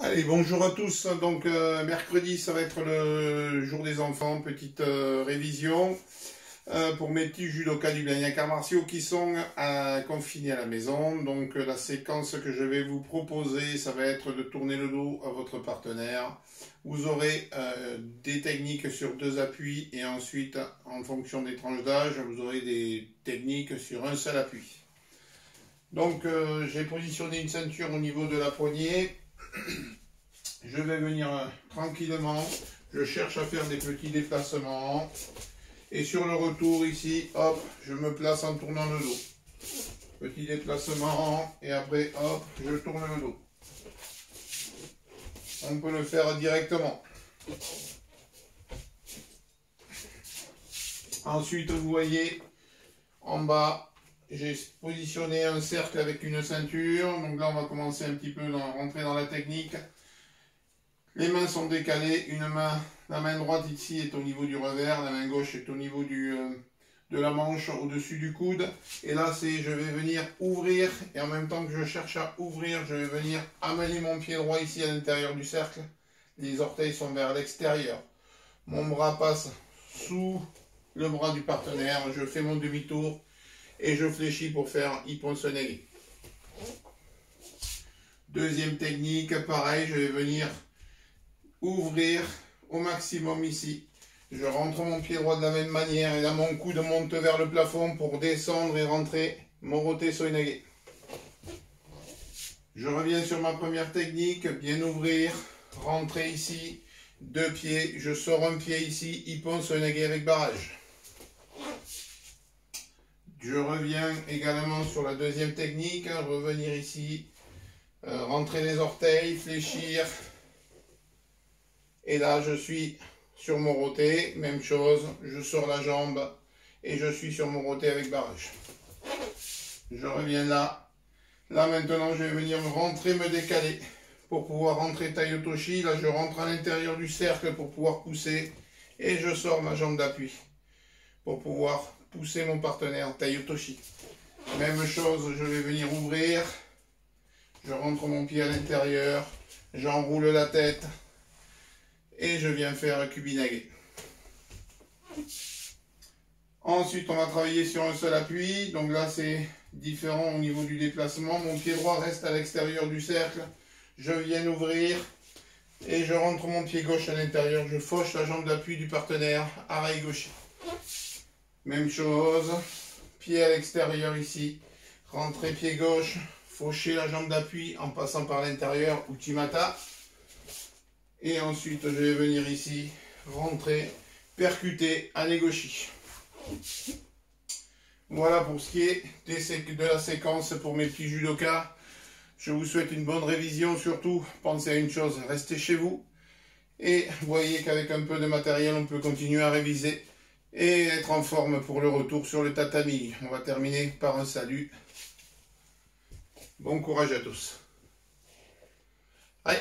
Allez, bonjour à tous. Donc, mercredi, ça va être le jour des enfants. Petite révision pour mes petits judokas du Blagnac arts martiaux qui sont confinés à la maison. Donc, la séquence que je vais vous proposer, ça va être de tourner le dos à votre partenaire. Vous aurez des techniques sur 2 appuis et ensuite, en fonction des tranches d'âge, vous aurez des techniques sur un seul appui. Donc, j'ai positionné une ceinture au niveau de la poignée. Je vais venir tranquillement, je cherche à faire des petits déplacements et sur le retour ici, hop, je me place en tournant le dos. Petit déplacement et après, hop, je tourne le dos. On peut le faire directement. Ensuite, vous voyez, en bas, j'ai positionné un cercle avec une ceinture. Donc là, on va commencer un petit peu à rentrer dans la technique. Les mains sont décalées, la main droite ici est au niveau du revers, la main gauche est au niveau de la manche au-dessus du coude. Et là, je vais venir ouvrir, et en même temps que je cherche à ouvrir, je vais venir amener mon pied droit ici à l'intérieur du cercle. Les orteils sont vers l'extérieur. Mon bras passe sous le bras du partenaire, je fais mon demi-tour et je fléchis pour faire ippon sonnerie. Deuxième technique, pareil, je vais venir ouvrir au maximum ici. Je rentre mon pied droit de la même manière et là mon coude monte vers le plafond pour descendre et rentrer Morote Soinage. Je reviens sur ma première technique, bien ouvrir, rentrer ici, 2 pieds, je sors un pied ici, ippon Soinage avec barrage. Je reviens également sur la deuxième technique, revenir ici, rentrer les orteils, fléchir. Et là, je suis sur Morote, même chose, je sors la jambe et je suis sur Morote avec barrage. Je reviens là. Là, maintenant, je vais venir me rentrer, me décaler pour pouvoir rentrer Tai Otoshi. Là, je rentre à l'intérieur du cercle pour pouvoir pousser et je sors ma jambe d'appui pour pouvoir pousser mon partenaire Tai Otoshi. Même chose, je vais venir ouvrir. Je rentre mon pied à l'intérieur, j'enroule la tête. Et je viens faire Kubinage. Ensuite, on va travailler sur un seul appui. Donc là, c'est différent au niveau du déplacement. Mon pied droit reste à l'extérieur du cercle. Je viens ouvrir et je rentre mon pied gauche à l'intérieur. Je fauche la jambe d'appui du partenaire, arrêt gauche. Même chose, pied à l'extérieur ici. Rentrer pied gauche, faucher la jambe d'appui en passant par l'intérieur, Uchimata. Et ensuite, je vais venir ici, rentrer, percuter, anegoshi. Voilà pour ce qui est de la séquence pour mes petits judokas. Je vous souhaite une bonne révision. Surtout, pensez à une chose, restez chez vous. Et voyez qu'avec un peu de matériel, on peut continuer à réviser et être en forme pour le retour sur le tatami. On va terminer par un salut. Bon courage à tous. Allez.